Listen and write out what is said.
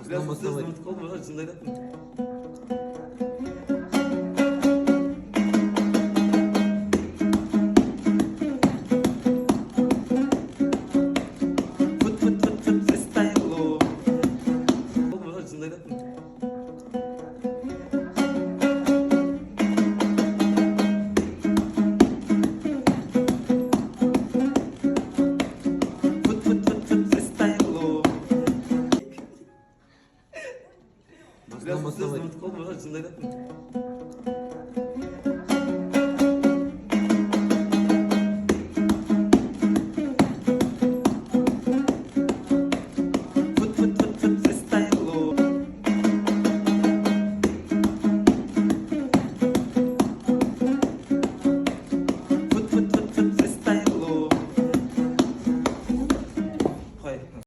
Biraz hızlı mıtık olmadan acıları yapın. Fıt fıt fıt fıt freestyle o. Olmadan acıları yapın. Fıt fıt fıt fıt freestyle o. Biraz hızlı mıtık olmadan acıları yapın.